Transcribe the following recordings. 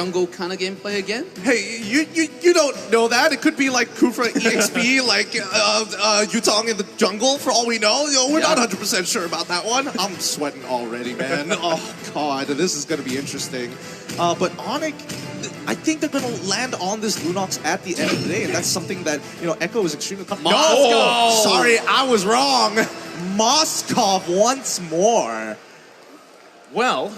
jungle kind of gameplay again? Hey, you don't know that. It could be like Kufra EXP, like Yutong in the jungle, for all we know. We're not 100% sure about that one. I'm sweating already, man. Oh, God, this is going to be interesting. But Onic, I think they're going to land on this Lunox at the end of the day, and that's something that, Echo is extremely comfortable. No! Sorry, I was wrong. Moskov once more. Well,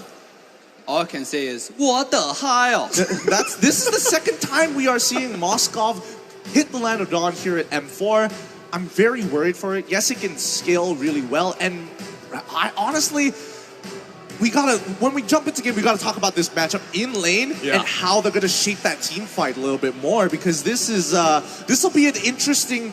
all I can say is, what the hell? This is the second time we are seeing Moskov hit the Land of Dawn here at M4. I'm very worried for it. Yes, it can scale really well, and I honestly, when we jump into game, we gotta talk about this matchup in lane and how they're gonna shape that team fight a little bit more, because this will be an interesting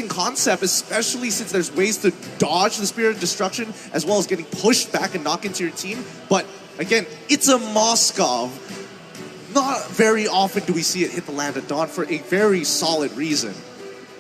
concept, especially since there's ways to dodge the Spirit of Destruction as well as getting pushed back and knock into your team. But again, it's a Moskov. Not very often do we see it hit the Land of Dawn for a very solid reason.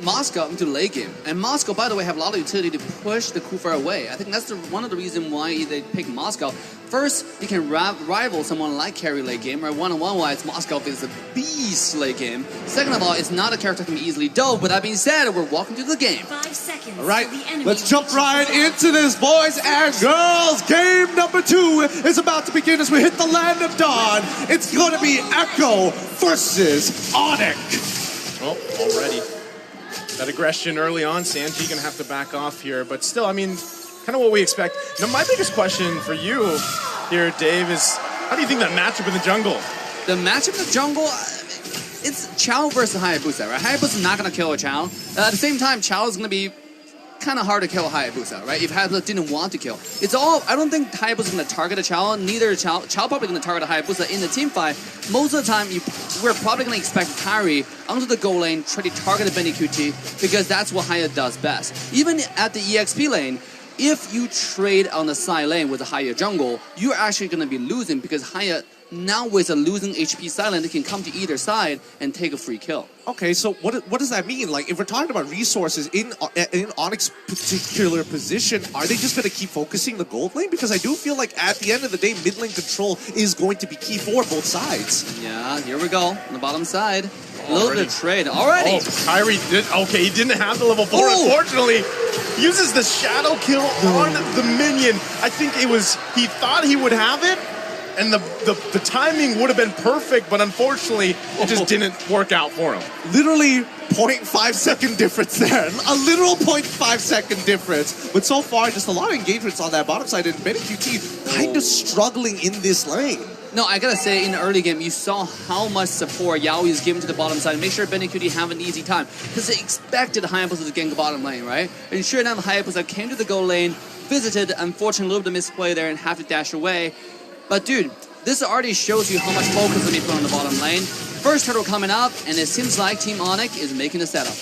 Moscow into the late game. And Moscow, by the way, have a lot of utility to push the Kufra away. I think that's one of the reasons why they pick Moscow. First, he can rival someone like Carry late game, or one-on-one wise, Moscow is a beast late game. Second of all, it's not a character that can be easily dove. With that being said, we're walking through the game. 5 seconds. All right, let's jump right into this, boys and girls. Game number 2 is about to begin as we hit the Land of Dawn. It's going to be Echo versus Onic. Well, already. That aggression early on, Sanji gonna have to back off here, but still, I mean, kind of what we expect. Now, my biggest question for you here, Dave, is how do you think that matchup in the jungle? The matchup in the jungle, it's Chao versus Hayabusa, right? Hayabusa is not gonna kill a Chao. At the same time, Chao is gonna be kind of hard to kill Hayabusa, right? If Hayabusa didn't want to kill. It's all, I don't think Hayabusa is going to target a Chao, neither Chao probably going to target a Hayabusa in the team fight. Most of the time, we're probably going to expect Kyrie onto the goal lane, try to target a Benny QT, because that's what Haya does best. Even at the EXP lane, if you trade on the side lane with a Haya jungle, you're actually going to be losing, because Haya, now with a losing HP side lane, they can come to either side and take a free kill. Okay, so what does that mean? Like, if we're talking about resources in Onic's particular position, are they just going to keep focusing the gold lane? Because I do feel like at the end of the day, mid lane control is going to be key for both sides. Yeah, here we go on the bottom side. A little bit of trade already. Oh, Kyrie did. Okay, he didn't have the level 4. Ooh. Unfortunately, uses the shadow kill on the minion. I think it was, he thought he would have it, and the timing would have been perfect, but unfortunately, it just didn't work out for him. Literally 0.5 second difference there. A literal 0.5 second difference. But so far, just a lot of engagements on that bottom side, and Benny QT kind of struggling in this lane. No, I gotta say, in the early game, you saw how much support Yaoi is giving to the bottom side. Make sure Benny QT have an easy time, because they expected Hayabusa to gank the bottom lane, right? And sure enough, Hayabusa came to the goal lane, visited, unfortunately, a little bit of misplay there and have to dash away. But dude, this already shows you how much focus will be put on the bottom lane. First turtle coming up, and it seems like Team Onic is making the setup.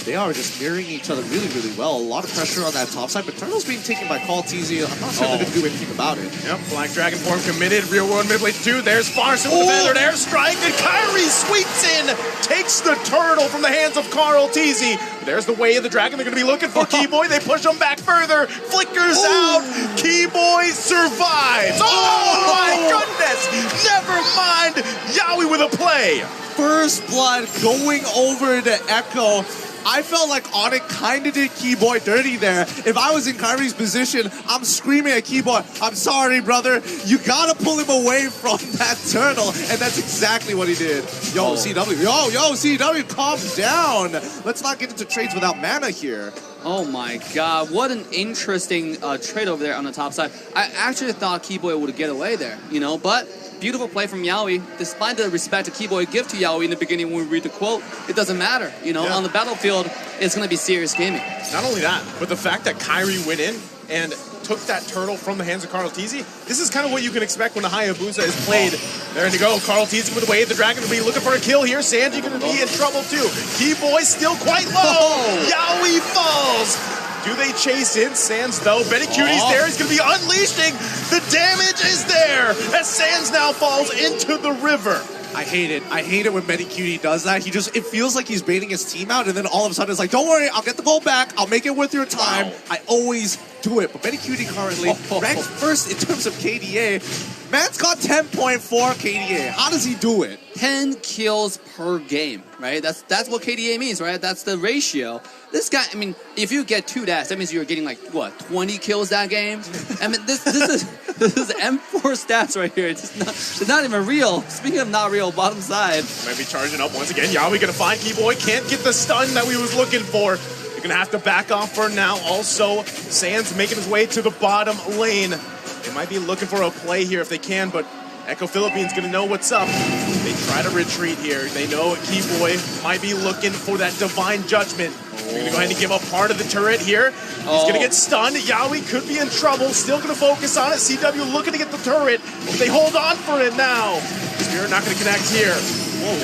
They are just mirroring each other really, really well. A lot of pressure on that top side, but Turtle's being taken by Call TZ. I'm not sure they're going to do anything about it. Yep, Black Dragon form committed. Real world mid lane 2. There's Farson with a feathered airstrike, and Kyrie sweeps in, takes the turtle from the hands of Carl TZ. There's the way of the dragon. They're going to be looking for Keyboy. They push him back further. Flickers out. Keyboy survives. Oh my goodness! Never mind. Yaoi with a play. First blood going over to Echo. I felt like Onic kind of did Keyboy dirty there. If I was in Kyrie's position, I'm screaming at Keyboy, I'm sorry, brother. You gotta pull him away from that turtle. And that's exactly what he did. Yo, CW. Yo, CW, calm down. Let's not get into trades without mana here. Oh my god, what an interesting trade over there on the top side. I actually thought Keyboy would get away there, but beautiful play from Yaoi. Despite the respect that Keyboy give to Yaoi in the beginning when we read the quote, it doesn't matter. On the battlefield, it's going to be serious gaming. Not only that, but the fact that Kyrie went in and took that turtle from the hands of Carl TZ, this is kind of what you can expect when the Hayabusa is played. There to go. Carl TZ with the wave. The dragon will be looking for a kill here. Sanji going to be in trouble too. Keyboy still quite low. Yaoi falls. Do they chase in? Sands, though. Benny QT's there. He's going to be unleashing. The damage is there as Sands now falls into the river. I hate it. I hate it when MediCutie does that. It feels like he's baiting his team out, and then all of a sudden it's like, don't worry, I'll get the gold back. I'll make it worth your time. Wow. I always do it. But MediCutie currently ranked first in terms of KDA. Man's got 10.4 KDA. How does he do it? 10 kills per game, right? That's what KDA means, right? That's the ratio. This guy, I mean, if you get 2 deaths, that means you're getting like, what, 20 kills that game? I mean, this is M4 stats right here. It's not even real. Speaking of not real, bottom side. Might be charging up once again. Yawi gonna find Keyboy. Can't get the stun that we was looking for. You're gonna have to back off for now. Also, Sands making his way to the bottom lane. They might be looking for a play here if they can, but Echo Philippines gonna know what's up. They try to retreat here. They know Keyboy might be looking for that divine judgment. They're gonna go ahead and give up part of the turret here. He's gonna get stunned. Yawi could be in trouble. Still gonna focus on it. CW looking to get the turret. They hold on for it now. Spirit not gonna connect here.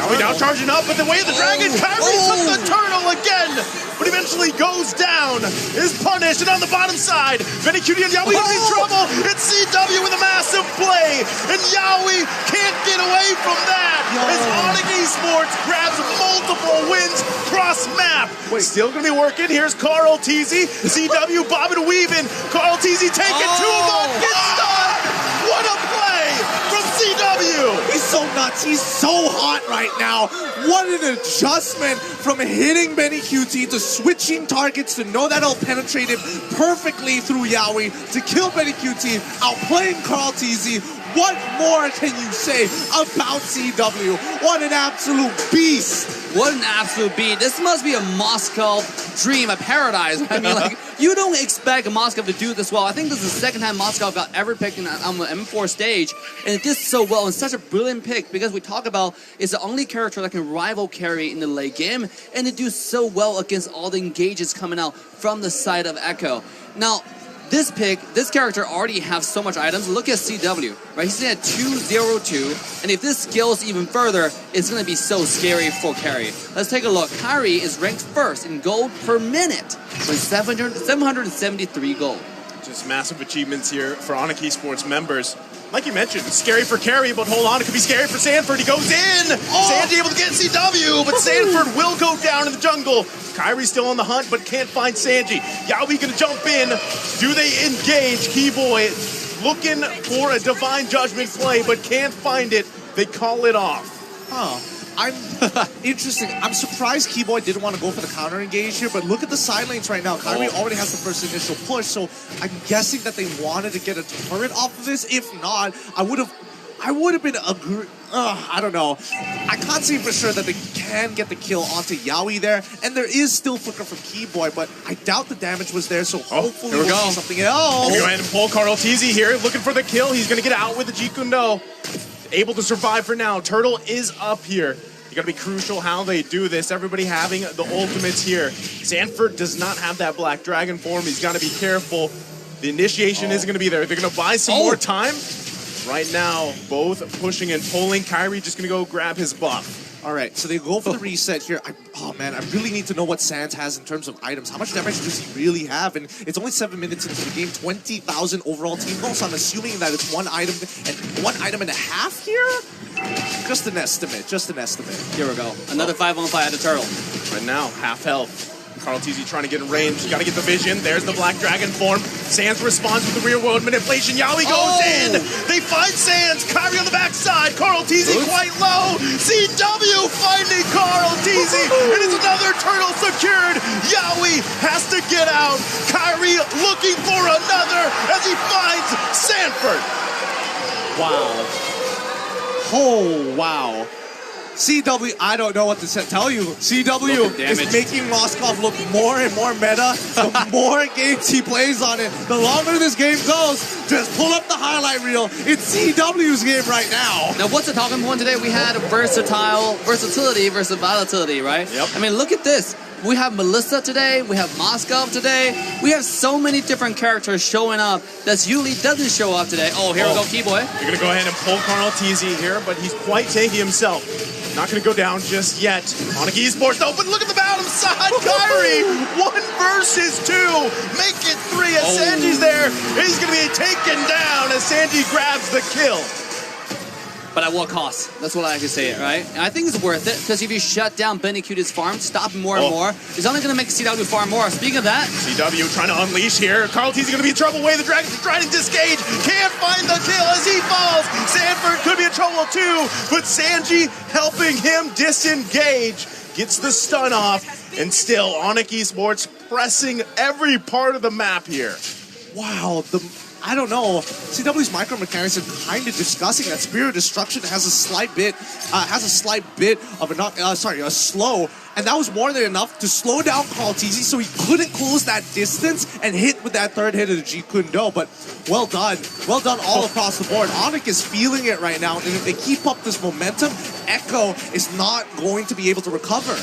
Yawi now charging up, but the way of the dragon, Kyrie took the turtle again, but eventually goes down, is punished, and on the bottom side, MediCutie and Yawi gonna be in trouble. It's CW with a massive play, and Yawi can't get away from that. As Onic Esports grabs multiple wins cross map. Still gonna be working. Here's Carl Teasy, CW bobbing and weaving. Carl Teasy taking 2 of them, gets stunned. What a play from CW. He's so nuts. He's so hot right now. What an adjustment from hitting MediCutie to switching targets to know that he'll penetrate him perfectly through Yawi to kill MediCutie, outplaying Carl Teasy. What more can you say about CW? What an absolute beast. What an absolute beat. This must be a Moscow dream, a paradise. I mean, like, you don't expect Moscow to do this well. I think this is the second time Moscow got ever picked on the M4 stage, and it did so well, and such a brilliant pick, because we talk about it's the only character that can rival carry in the late game, and it do so well against all the engages coming out from the side of Echo. Now, this character already has so much items. Look at CW, right? He's at 202, and if this scales even further, it's going to be so scary for carry. Let's take a look. Kyrie is ranked first in gold per minute with 773 gold. Just massive achievements here for Onic Esports members. Like you mentioned, it's scary for carry, but hold on, it could be scary for Sanford. He goes in! Sandy able to get CW, but Sanford will go down in the jungle. Kyrie's still on the hunt, but can't find Sanji. Yawi gonna jump in. Do they engage? Keyboy looking for a divine judgment play, but can't find it. They call it off. I'm interesting. I'm surprised Keyboy didn't want to go for the counter engage here, but look at the side lanes right now. Kyrie already has the first initial push, so I'm guessing that they wanted to get a turret off of this. If not, I would have been I don't know. I can't say for sure that they can get the kill onto Yawi there, and there is still flicker from Keyboy, but I doubt the damage was there, so hopefully we'll see something else. Go ahead and pull Carl Teasy here, looking for the kill. He's gonna get out with the Jikundo. Able to survive for now. Turtle is up here. You gotta be crucial how they do this. Everybody having the ultimates here. Sanford does not have that Black Dragon form. He's gotta be careful. The initiation is gonna be there. They're gonna buy some more time. Right now, both pushing and pulling. Kyrie just gonna go grab his buff. All right, so they go for the reset here. Oh man, I really need to know what Sands has in terms of items. How much damage does he really have? And it's only 7 minutes into the game, 20,000 overall team goals. So I'm assuming that it's 1 item and 1 item and a half here? Just an estimate, just an estimate. Here we go. Another 5-on-5 at the turtle. Right now, half health. Carl Teasy trying to get in range. Gotta get the vision. There's the Black Dragon form. Sands responds with the real world manipulation. Yawi goes in. They find Sands. Kyrie on the backside. Carl Teasy quite low. CW finding Carl Teasy. And it's another turtle secured. Yawi has to get out. Kyrie looking for another as he finds Sanford. Wow. Oh, wow. CW, I don't know what to tell you. CW is making Moskov look more and more meta. The more games he plays on it, the longer this game goes. Just pull up the highlight reel. It's CW's game right now. Now, what's the talking point today? We had versatility versus volatility, right? Yep. I mean, look at this. We have Melissa today. We have Moskov today. We have so many different characters showing up that usually doesn't show up today. Oh, here we go, Keyboy. You're going to go ahead and pull Carl Teasy here, but he's quite tanky himself. Not going to go down just yet. Onic Esports, no, but look at the bottom side. Kyrie, 1 versus 2. Make it 3 as Sanji's there. He's going to be taken down as Sanji grabs the kill. but at what cost? That's what I like to say it, right? And I think it's worth it, because if you shut down Benny Qt's farm, stop him more and more, it's only going to make CW farm more. Speaking of that, CW trying to unleash here. Carl T's going to be in trouble. Way the Dragons are trying to disengage. Can't find the kill as he falls. Sanford could be in trouble too, but Sanji helping him disengage. Gets the stun off, and still Onic Esports pressing every part of the map here. Wow, I don't know. CW's micro mechanics are kind of discussing that Spirit of Destruction has a slight bit of a slow, and that was more than enough to slow down Carl TZ so he couldn't close that distance and hit with that third hit of the Jeet Kune Do. But well done all across the board. Onic is feeling it right now, and if they keep up this momentum, Echo is not going to be able to recover.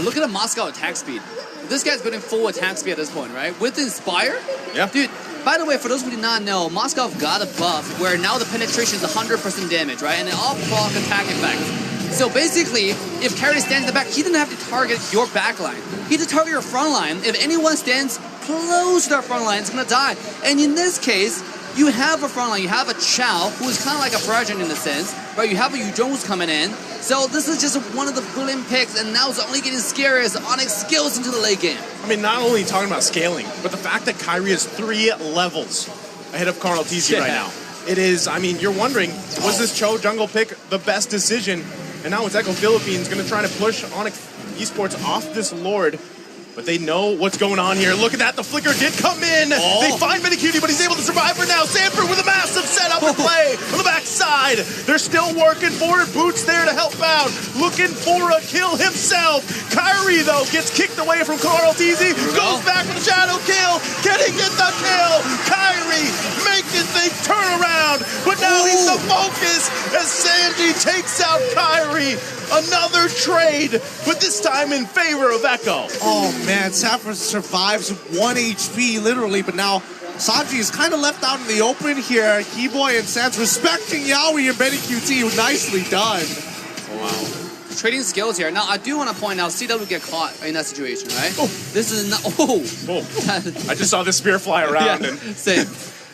Look at the Moscow attack speed. This guy's putting full attack speed at this point, right? With Inspire, yeah, dude. By the way, for those who did not know, Moscow got a buff where now the penetration is 100% damage, right? And they all proc attack effects. So basically, if Carry stands in the back, he didn't have to target your back line. He had to target your front line. If anyone stands close to their front line, it's going to die. And in this case, you have a front line. You have a Chow, who is kind of like a Fragen in a sense, right? You have a Yu Zhong coming in. So this is just one of the brilliant picks, and now it's only getting scarier as Onic scales into the late game. I mean, not only talking about scaling, but the fact that Kyrie is 3 levels ahead of Carl TZ right now. It is, I mean, you're wondering, was this Cho jungle pick the best decision? And now it's Echo Philippines going to try to push Onic Esports off this Lord. But they know what's going on here. Look at that. The flicker did come in. They find Benny Qt, but he's able to survive for now. Sanford with a massive setup and play on the backside. They're still working for it. Boots there to help out. Looking for a kill himself. Kyrie, though, gets kicked away from Carl TZ. Goes back for the shadow kill. Can he get the kill? Kyrie making things turn around. But now he's the focus as Sanji takes out Kyrie. Another trade, but this time in favor of Echo. Oh man, Sanford survives 1 HP literally, but now Sanji is kind of left out in the open here. Keyboy and Sans respecting Yaoi and Benny Qt. Nicely done. Wow. Trading skills here. Now, I do want to point out, CW get caught in that situation, right? This is not... I just saw the spear fly around. Yeah, same.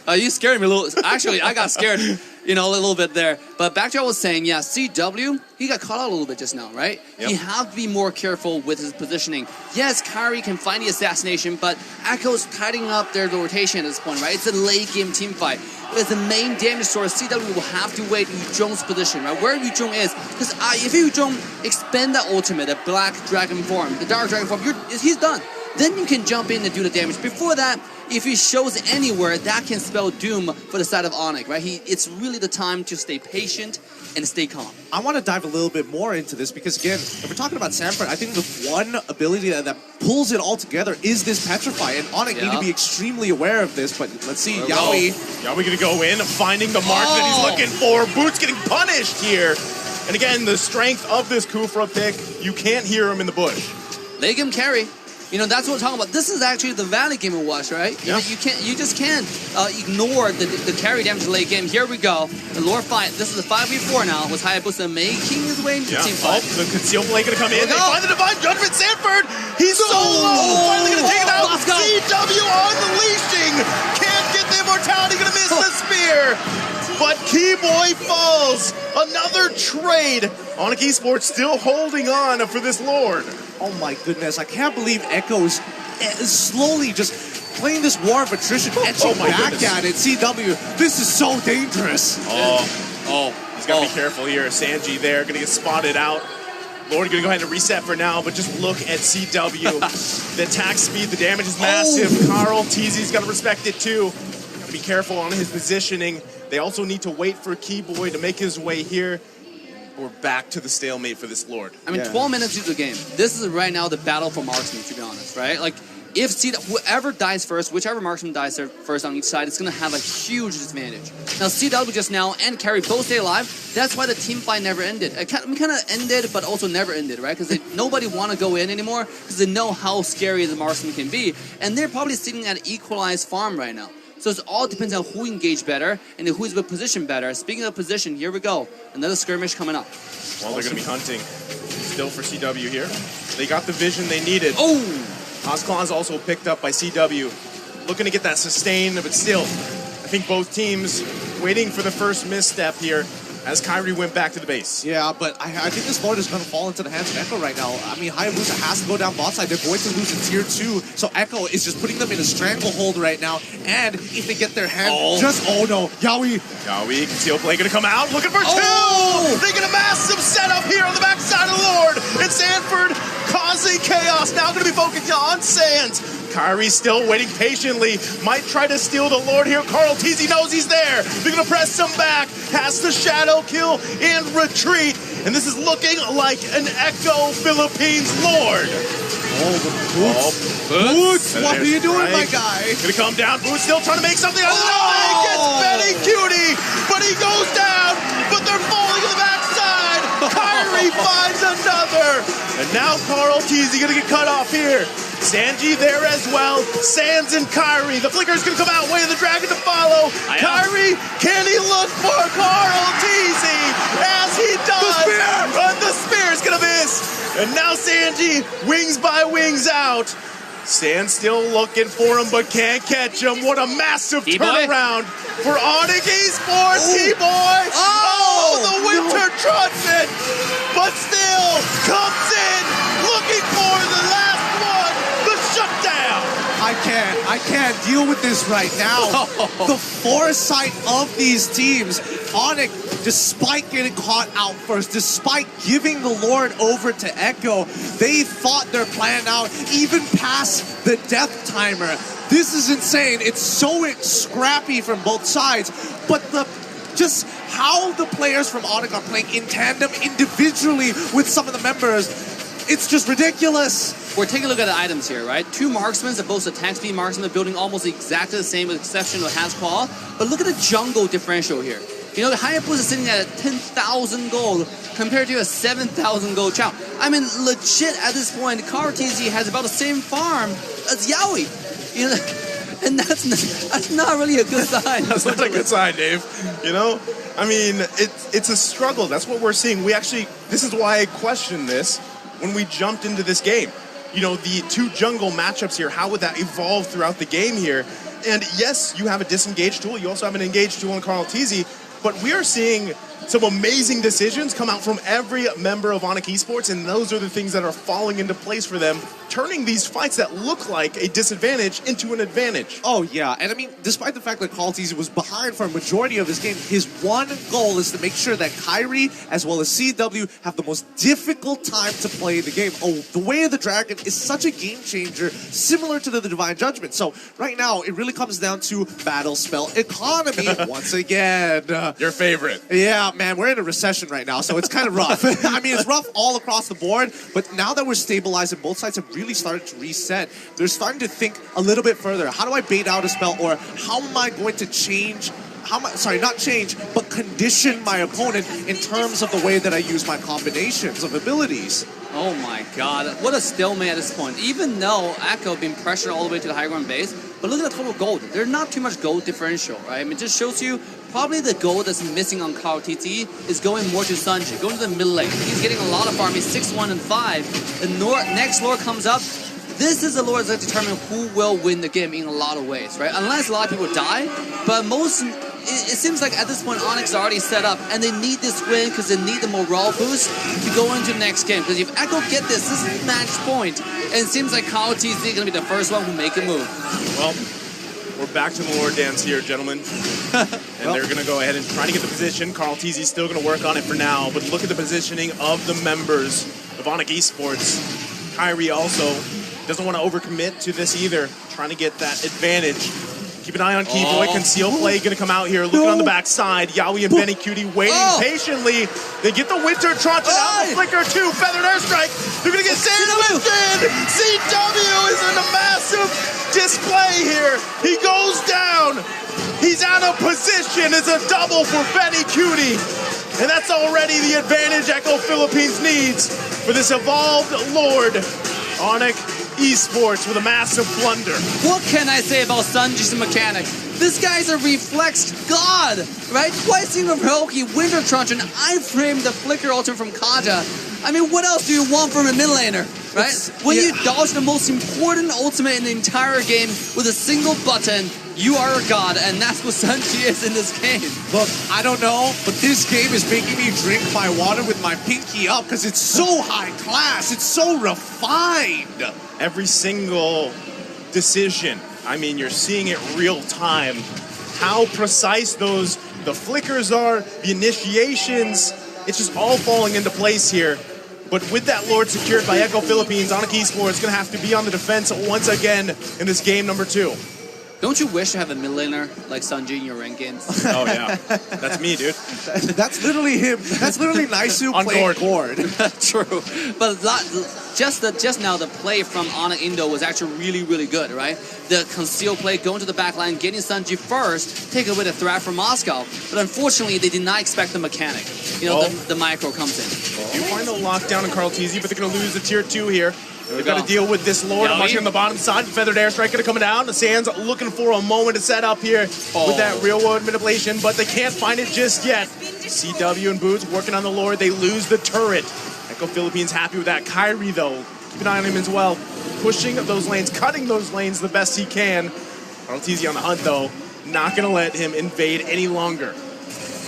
You scared me a little. Actually, I got scared, a little bit there. But back to what I was saying, yeah, CW, he got caught out a little bit just now, right? Yep. You have to be more careful with his positioning. Yes, Kyrie can find the assassination, but Echo's tightening up their rotation at this point, right? It's a late game team fight. As the main damage source, CW will have to wait Yu Zhong's position, right? Where Yu Zhong is. Because if Yu Zhong expend that ultimate, the black dragon form, the dark dragon form, he's done. Then you can jump in and do the damage. Before that, if he shows anywhere, that can spell doom for the side of Onic, right? It's really the time to stay patient and stay calm. I want to dive a little bit more into this because, again, if we're talking about Sanford, I think the one ability that pulls it all together is this Petrify, and Onic need to be extremely aware of this, but let's see, Yaoi. Yaoi gonna go in, finding the mark that he's looking for. Boots getting punished here. And again, the strength of this Kufra pick, you can't hear him in the bush. Late game carry. That's what we're talking about. This is actually the Valley game of Watch, right? Yeah. You just can't ignore the carry damage late game. Here we go. The lore fight. This is a 5v4 now with Hayabusa making his way into team fight. The conceal blade gonna come in. They find the Divine Judgment. Sanford, he's so low. Finally gonna take it out. CW unleashing. Can't get the immortality. Gonna miss the spear. But Keyboy falls. Another trade. Onic Esports still holding on for this Lord. Oh my goodness, I can't believe Echo is slowly just playing this war of attrition, etching back at it. CW, this is so dangerous. He's got to be careful here. Sanji there, going to get spotted out. Lord going to go ahead and reset for now, but just look at CW. The attack speed, the damage is massive. Carl TZ's got to respect it too. Got to be careful on his positioning. They also need to wait for Keyboy to make his way here. We're back to the stalemate for this Lord. I mean, 12 minutes into the game. This is right now the battle for marksman, to be honest, right? Like, if whoever dies first, whichever marksman dies first on each side, it's going to have a huge disadvantage. Now, CW just now and Carry both stay alive. That's why the team fight never ended. It kind of ended, but also never ended, right? Because nobody want to go in anymore because they know how scary the marksman can be. And they're probably sitting at an equalized farm right now. So it all depends on who engaged better and who's with position better. Speaking of position, here we go. Another skirmish coming up. Well, they're going to be hunting still for CW here. They got the vision they needed. Osclon's also picked up by CW. Looking to get that sustain, but still, I think both teams waiting for the first misstep here as Kyrie went back to the base. Yeah, but I think this Lord is going to fall into the hands of Echo right now. I mean, Hayabusa has to go down bot side. They're going to lose in tier 2. So Echo is just putting them in a stranglehold right now. And if they get their hand, oh no, Yaoi. Yaoi, conceal play gonna come out, looking for 2! They get a massive setup here on the backside of the Lord. And Sanford causing chaos, now gonna be focused on Sands. Kyrie still waiting patiently, might try to steal the Lord here. Carl Teasy knows he's there. They're gonna press him back, has the shadow kill and retreat. And this is looking like an Echo Philippines Lord. Boots, what are you doing, my guy? Gonna come down, Boots still trying to make something out of it. He gets Benny Cutie, but he goes down, but they're falling to the backside. Kyrie finds another. And now Carl Teasy gonna get cut off here. Sanji there as well. Sands and Kyrie. The flicker's gonna come out, way of the dragon to follow. Kyrie, can he look for Carl Teasy? As he does. The spear! The spear's gonna miss. And now Sanji, wings by wings out. Sands still looking for him, but can't catch him. What a massive turnaround for Onic Esports, T-Boy. The Winter Truncheon, but still comes in looking for the last one, the shutdown. I can't deal with this right now. The foresight of these teams. Onic, despite getting caught out first, despite giving the Lord over to Echo, they thought their plan out, even past the death timer. This is insane. It's so scrappy from both sides, but just how the players from Onic are playing in tandem individually with some of the members, it's just ridiculous. We're taking a look at the items here, right? 2 marksmen that both attack speed marksmen, building almost exactly the same with the exception of Hasquall. But look at the jungle differential here. You know, the Hayabusa is sitting at 10,000 gold compared to a 7,000 gold Chow. I mean, legit at this point, Carl TZ has about the same farm as Yaoi. You know, and that's not really a good sign. That's not a good sign, Dave. You know, I mean, it's a struggle. That's what we're seeing. This is why I questioned this when we jumped into this game. You know, the 2 jungle matchups here, how would that evolve throughout the game here? And yes, you have a disengaged tool. You also have an engaged tool in Carl TZ. But we are seeing some amazing decisions come out from every member of Onic Esports, and those are the things that are falling into place for them, turning these fights that look like a disadvantage into an advantage. Oh, yeah. And I mean, despite the fact that Carl TZ was behind for a majority of his game, his one goal is to make sure that Kyrie, as well as CW, have the most difficult time to play the game. Oh, the Way of the Dragon is such a game changer, similar to the Divine Judgment. So right now, it really comes down to battle spell economy once again. Your favorite. Yeah, man, we're in a recession right now, so it's kind of rough. I mean, it's rough all across the board, but now that we're stabilizing, both sides have really started to reset. They're starting to think a little bit further. How do I bait out a spell, or how am I going to change, not change, but condition my opponent in terms of the way that I use my combinations of abilities? Oh my god, what a stalemate at this point. Even though Echo being pressured all the way to the high ground base, but look at the total gold. There's not too much gold differential, right? I mean, it just shows you probably the gold that's missing on Carl TT is going more to Sanji, going to the middle lane. He's getting a lot of farm. He's 6-1 and 5. The next lore comes up. This is the lore that's determine who will win the game in a lot of ways, right? Unless a lot of people die, but it seems like at this point Onyx are already set up, and they need this win because they need the morale boost to go into the next game. Because if Echo get this is match point, and it seems like Carl TZ is going to be the first one who make a move. Well, we're back to the Lord dance here, gentlemen. And they're going to go ahead and try to get the position. Carl TZ is still going to work on it for now, but look at the positioning of the members of Onic Esports. Kyrie also doesn't want to overcommit to this either, trying to get that advantage. Keep an eye on Keyboy. Conceal play going to come out here. Looking on the backside. Yaoi and Benny Cutie waiting patiently. They get the Winter Truncheon out. The flicker too. Feathered Airstrike. They're going to get sandwiched in. CW is in a massive display here. He goes down. He's out of position. It's a double for Benny Cutie. And that's already the advantage Echo Philippines needs for this evolved Lord. Onic Esports with a massive blunder. What can I say about Sanji's mechanic? This guy's a reflex god, right? Twice in a row, he Winter Truncheon, I-frame the flicker ultimate from Kaja. I mean, what else do you want from a mid laner, right? When you dodge the most important ultimate in the entire game with a single button, You are a god, and that's what Sanji is in this game. Look, I don't know, but this game is making me drink my water with my pinky up because it's so high class. It's so refined. Every single decision, I mean, you're seeing it real time. How precise the flickers are, the initiations, it's just all falling into place here. But with that Lord secured by Echo Philippines, Onic Esports is going to have to be on the defense once again in this game number 2. Don't you wish to have a mid laner like Sanji in your rankings? Oh, yeah. That's me, dude. That's literally him. That's literally Naisu On playing Gord. Gord. True. But just now, the play from Onic Indo was actually really, really good, right? The conceal play, going to the back line, getting Sanji first, take away the threat from Moscow. But unfortunately, they did not expect the mechanic. You know, the micro comes in. You find the lockdown in Carl Teasy, but they're going to lose the tier 2 here. They've got to deal with this Lord. I'm watching on the bottom side. Feathered Airstrike going to come down. The Sands looking for a moment to set up here with that real-world manipulation, but they can't find it just yet. CW and Boots working on the Lord. They lose the turret. Echo Philippines happy with that. Kyrie, though, keep an eye on him as well. Pushing those lanes, cutting those lanes the best he can. Carl Teasy on the hunt, though. Not going to let him invade any longer.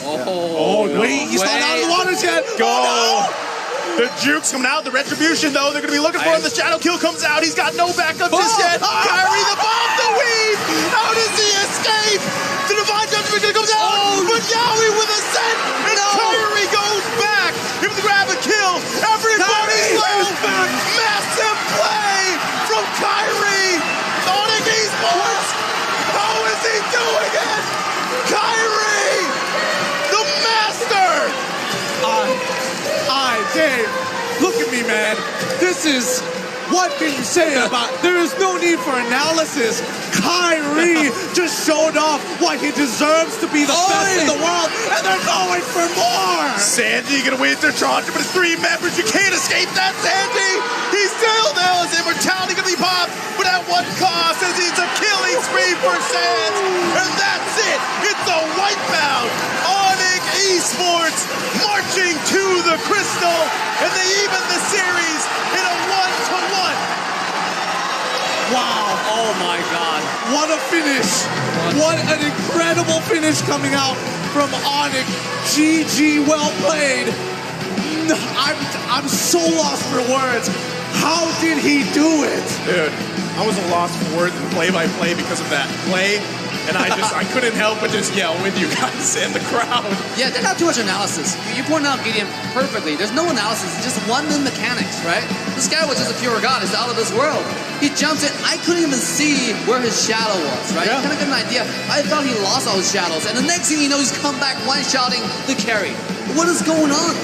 Wait, he's not out of the waters yet. Go! Oh, no! The jukes coming out, the retribution though, they're going to be looking for him. The shadow kill comes out, he's got no backup just yet. Kyrie the bomb, the weave! How does he escape? The divine judgment comes out, but Yowie with a set, and Kyrie goes back. Able to grab a kill, everybody's low. Massive play from Kyrie. Onic Esports, how is he doing it? Kyrie, the master. Dave, look at me, man. This is, what can you say about, there is no need for analysis. Kyrie just showed off what he deserves to be the best in the world, and they're going for more. Sandy gonna win their charge, but it's 3 members. You can't escape that, Sandy. He still knows immortality gonna be popped, but at what cost? As it's a killing spree for Sands, and that's it. It's a wipeout. Onic Esports marching to the crystal, and they even the series in a 1-1. Wow. Oh my god. What a finish. What an incredible finish coming out from Onic. GG, well played. I'm so lost for words. How did he do it? Dude, I was lost for words in play-by-play because of that play. And I couldn't help but just yell with you guys and the crowd. Yeah, they have too much analysis. You pointed out Gideon perfectly. There's no analysis. It's just one minute mechanics, right? This guy was just a pure god. He's out of this world. He jumps in. I couldn't even see where his shadow was, right? Yeah. You kind of get an idea. I thought he lost all his shadows. And the next thing you know, he's come back one-shotting the carry. What is going on?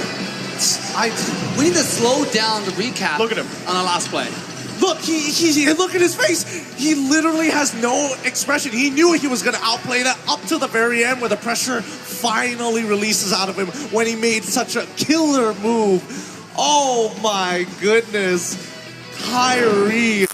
We need to slow down the recap. Look at him. On our last play. Look, he look at his face. He literally has no expression. He knew he was going to outplay that up to the very end where the pressure finally releases out of him when he made such a killer move. Oh my goodness. Kyrie.